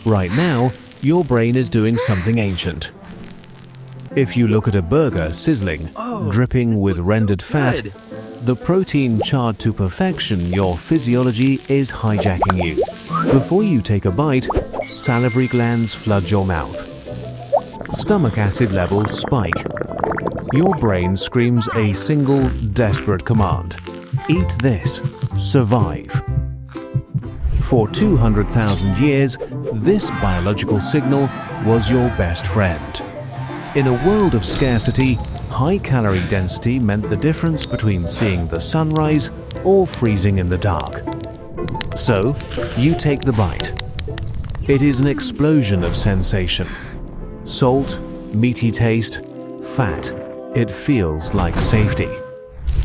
Right now, your brain is doing something ancient. If you look at a burger sizzling, dripping with rendered fat, the protein charred to perfection, your physiology is hijacking you. Before you take a bite, salivary glands flood your mouth. Stomach acid levels spike. Your brain screams a single, desperate command. Eat this. Survive. For 200,000 years, this biological signal was your best friend. In a world of scarcity, high calorie density meant the difference between seeing the sunrise or freezing in the dark. So, you take the bite. It is an explosion of sensation. Salt, meaty taste, fat. It feels like safety.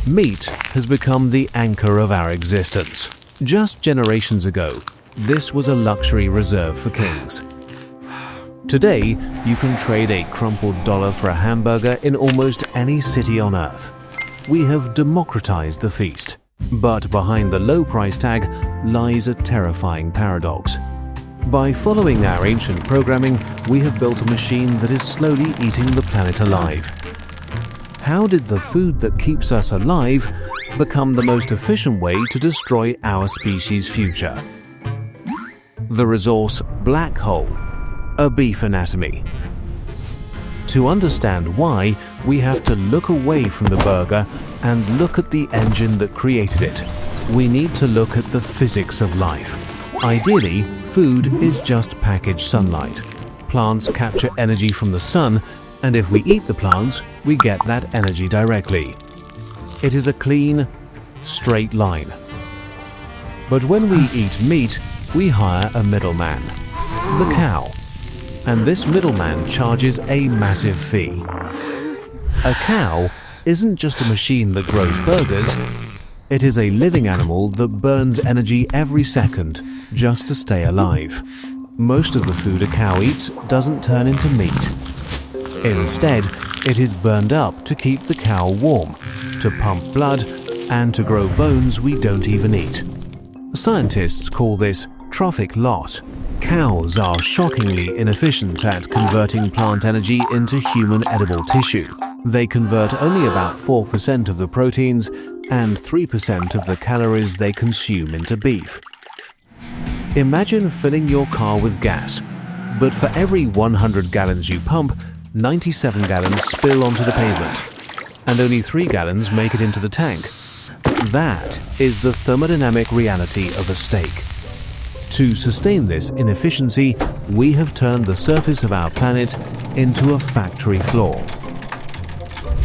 Meat has become the anchor of our existence. Just generations ago, this was a luxury reserved for kings. Today, you can trade a crumpled dollar for a hamburger in almost any city on earth. We have democratized the feast. But behind the low price tag lies a terrifying paradox. By following our ancient programming, we have built a machine that is slowly eating the planet alive. How did the food that keeps us alive become the most efficient way to destroy our species' future? The resource black hole, a beef anatomy. To understand why, we have to look away from the burger and look at the engine that created it. We need to look at the physics of life. Ideally, food is just packaged sunlight. Plants capture energy from the sun, and if we eat the plants, we get that energy directly. It is a clean, straight line. But when we eat meat, we hire a middleman, the cow. And this middleman charges a massive fee. A cow isn't just a machine that grows burgers. It is a living animal that burns energy every second just to stay alive. Most of the food a cow eats doesn't turn into meat. Instead, it is burned up to keep the cow warm, to pump blood, and to grow bones we don't even eat. Scientists call this trophic loss. Cows are shockingly inefficient at converting plant energy into human edible tissue. They convert only about 4% of the proteins and 3% of the calories they consume into beef. Imagine filling your car with gas, but for every 100 gallons you pump, 97 gallons spill onto the pavement, and only 3 gallons make it into the tank. That is the thermodynamic reality of a steak. To sustain this inefficiency, we have turned the surface of our planet into a factory floor.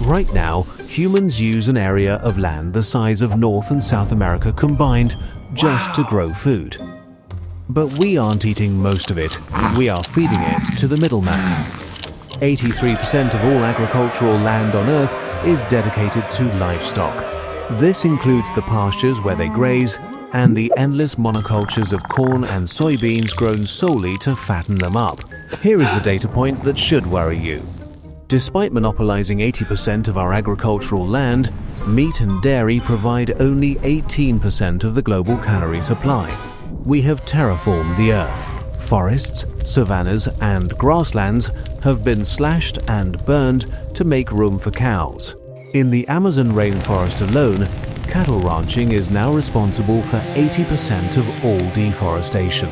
Right now, humans use an area of land the size of North and South America combined just to grow food. But we aren't eating most of it, we are feeding it to the middleman. 83% of all agricultural land on Earth is dedicated to livestock. This includes the pastures where they graze and the endless monocultures of corn and soybeans grown solely to fatten them up. Here is the data point that should worry you. Despite monopolizing 80% of our agricultural land, meat and dairy provide only 18% of the global calorie supply. We have terraformed the Earth. Forests, savannas, and grasslands have been slashed and burned to make room for cows. In the Amazon rainforest alone, cattle ranching is now responsible for 80% of all deforestation.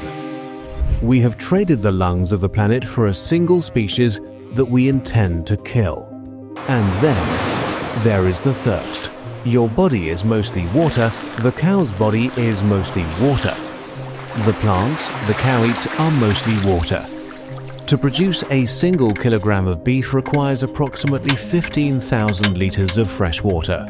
We have traded the lungs of the planet for a single species that we intend to kill. And then there is the thirst. Your body is mostly water, the cow's body is mostly water. The plants the cow eats are mostly water. To produce a single kilogram of beef requires approximately 15,000 liters of fresh water.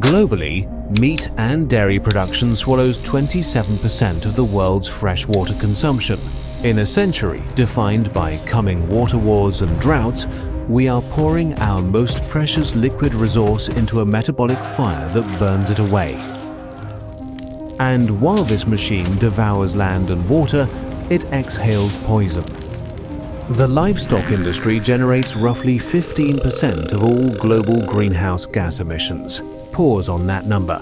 Globally, meat and dairy production swallows 27% of the world's freshwater consumption. In a century defined by coming water wars and droughts, we are pouring our most precious liquid resource into a metabolic fire that burns it away. And while this machine devours land and water, it exhales poison. The livestock industry generates roughly 15% of all global greenhouse gas emissions. Pause on that number.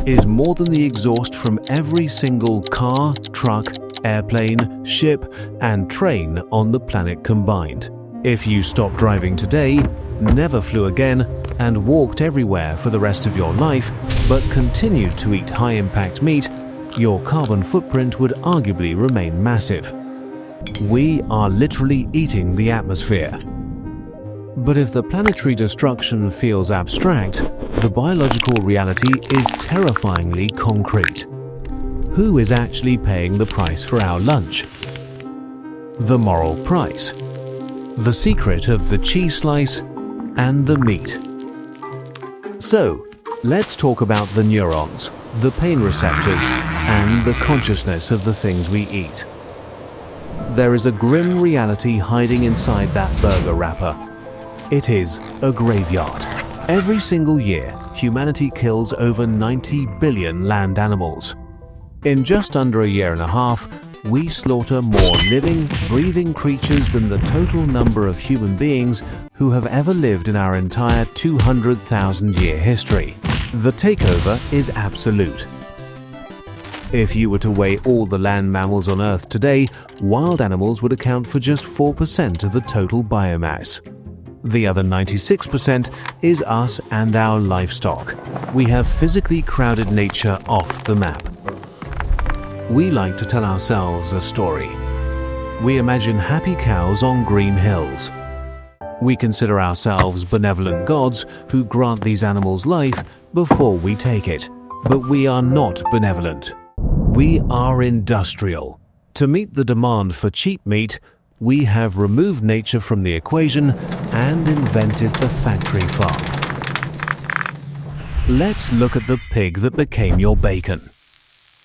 Is more than the exhaust from every single car, truck, airplane, ship, and train on the planet combined. If you stopped driving today, never flew again, and walked everywhere for the rest of your life, but continued to eat high-impact meat, your carbon footprint would arguably remain massive. We are literally eating the atmosphere. But if the planetary destruction feels abstract, the biological reality is terrifyingly concrete. Who is actually paying the price for our lunch? The moral price. The secret of the cheese slice and the meat. So, let's talk about the neurons, the pain receptors, and the consciousness of the things we eat. There is a grim reality hiding inside that burger wrapper. It is a graveyard. Every single year, humanity kills over 90 billion land animals. In just under a year and a half, we slaughter more living, breathing creatures than the total number of human beings who have ever lived in our entire 200,000-year history. The takeover is absolute. If you were to weigh all the land mammals on Earth today, wild animals would account for just 4% of the total biomass. The other 96% is us and our livestock. We have physically crowded nature off the map. We like to tell ourselves a story. We imagine happy cows on green hills. We consider ourselves benevolent gods who grant these animals life before we take it. But we are not benevolent. We are industrial. To meet the demand for cheap meat, we have removed nature from the equation and invented the factory farm. Let's look at the pig that became your bacon.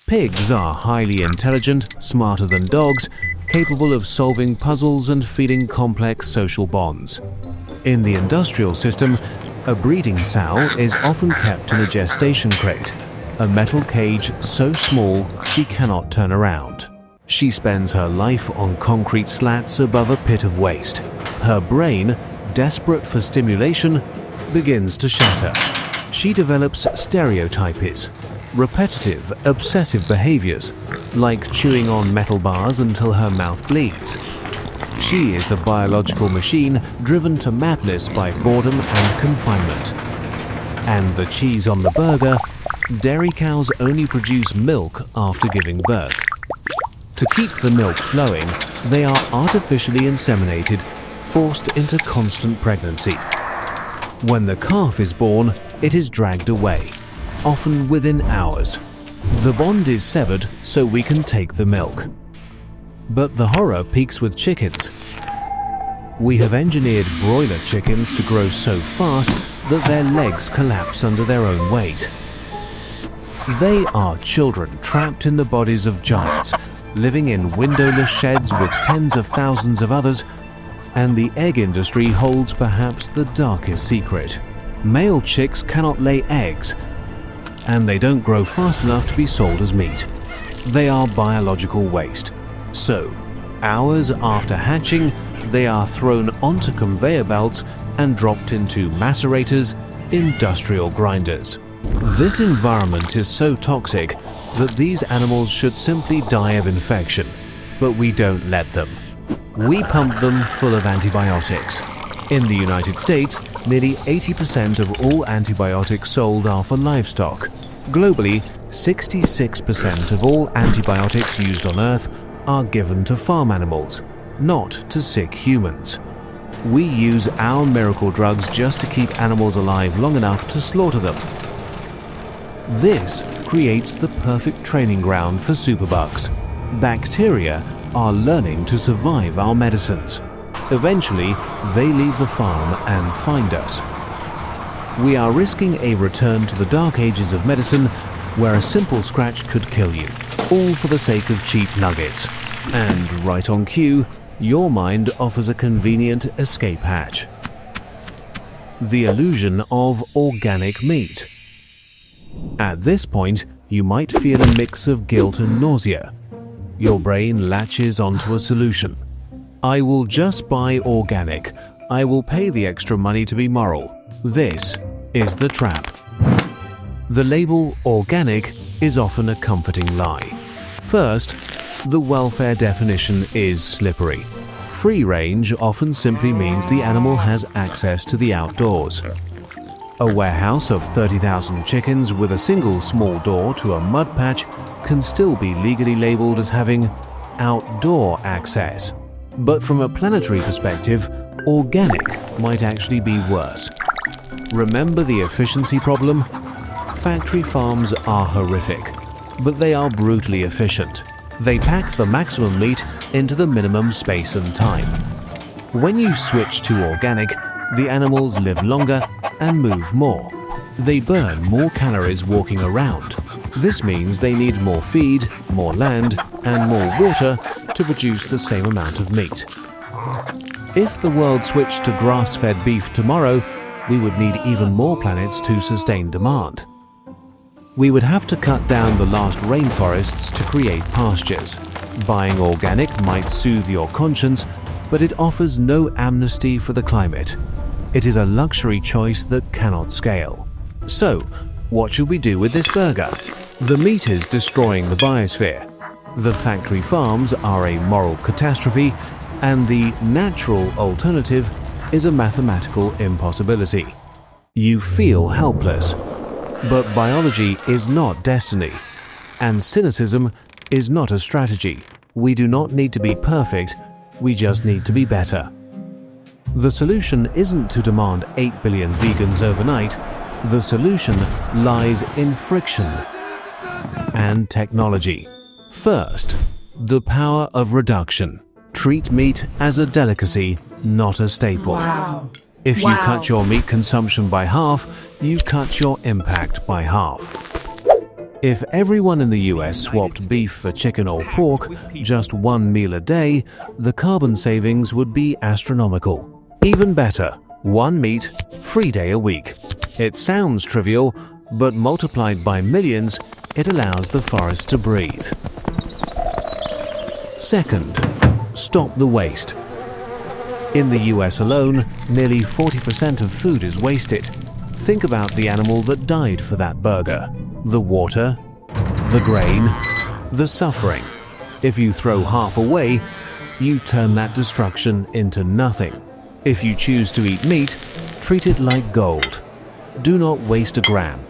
Pigs are highly intelligent, smarter than dogs, capable of solving puzzles and feeding complex social bonds. In the industrial system, a breeding sow is often kept in a gestation crate, a metal cage so small she cannot turn around. She spends her life on concrete slats above a pit of waste. Her brain, desperate for stimulation, begins to shatter. She develops stereotypes, repetitive, obsessive behaviors, like chewing on metal bars until her mouth bleeds. She is a biological machine driven to madness by boredom and confinement. And the cheese on the burger, dairy cows only produce milk after giving birth. To keep the milk flowing, they are artificially inseminated, forced into constant pregnancy. When the calf is born, it is dragged away, often within hours. The bond is severed so we can take the milk. But the horror peaks with chickens. We have engineered broiler chickens to grow so fast that their legs collapse under their own weight. They are children trapped in the bodies of giants, living in windowless sheds with tens of thousands of others, and the egg industry holds perhaps the darkest secret. Male chicks cannot lay eggs, and they don't grow fast enough to be sold as meat. They are biological waste. So, hours after hatching, they are thrown onto conveyor belts and dropped into macerators, industrial grinders. This environment is so toxic that these animals should simply die of infection, but we don't let them. We pump them full of antibiotics. In the United States, nearly 80% of all antibiotics sold are for livestock. Globally, 66% of all antibiotics used on Earth are given to farm animals, not to sick humans. We use our miracle drugs just to keep animals alive long enough to slaughter them. This creates the perfect training ground for superbugs. Bacteria are learning to survive our medicines. Eventually, they leave the farm and find us. We are risking a return to the dark ages of medicine where a simple scratch could kill you, all for the sake of cheap nuggets. And right on cue, your mind offers a convenient escape hatch. The illusion of organic meat. At this point, you might feel a mix of guilt and nausea. Your brain latches onto a solution. I will just buy organic. I will pay the extra money to be moral. This is the trap. The label organic is often a comforting lie. First, The welfare definition is slippery. Free range often simply means the animal has access to the outdoors. A warehouse of 30,000 chickens with a single small door to a mud patch can still be legally labeled as having outdoor access. But from a planetary perspective, organic might actually be worse. Remember the efficiency problem? Factory farms are horrific, but they are brutally efficient. They pack the maximum meat into the minimum space and time. When you switch to organic, the animals live longer and move more. They burn more calories walking around. This means they need more feed, more land, and more water to produce the same amount of meat. If the world switched to grass-fed beef tomorrow, we would need even more planets to sustain demand. We would have to cut down the last rainforests to create pastures. Buying organic might soothe your conscience, but it offers no amnesty for the climate. It is a luxury choice that cannot scale. So, what should we do with this burger? The meat is destroying the biosphere. The factory farms are a moral catastrophe, and the natural alternative is a mathematical impossibility. You feel helpless. But biology is not destiny, and cynicism is not a strategy. We do not need to be perfect, we just need to be better. The solution isn't to demand 8 billion vegans overnight. The solution lies in friction and technology. First, the power of reduction. Treat meat as a delicacy, not a staple. Wow. If you cut your meat consumption by half, you cut your impact by half. If everyone in the US swapped beef for chicken or pork just one meal a day, the carbon savings would be astronomical. Even better, one meat, free day a week. It sounds trivial, but multiplied by millions, it allows the forest to breathe. Second, stop the waste. In the US alone, nearly 40% of food is wasted. Think about the animal that died for that burger. The water, the grain, the suffering. If you throw half away, you turn that destruction into nothing. If you choose to eat meat, treat it like gold. Do not waste a gram.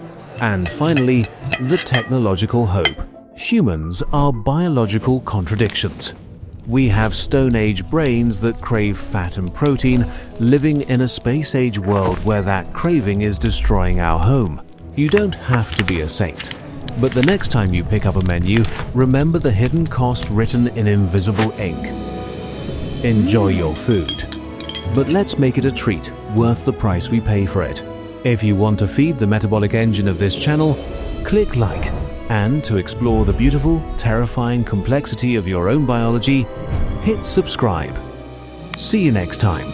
And finally, the technological hope. Humans are biological contradictions. We have Stone Age brains that crave fat and protein, living in a space-age world where that craving is destroying our home. You don't have to be a saint. But the next time you pick up a menu, remember the hidden cost written in invisible ink. Enjoy your food. But let's make it a treat, worth the price we pay for it. If you want to feed the metabolic engine of this channel, click like. And to explore the beautiful, terrifying complexity of your own biology, hit subscribe. See you next time.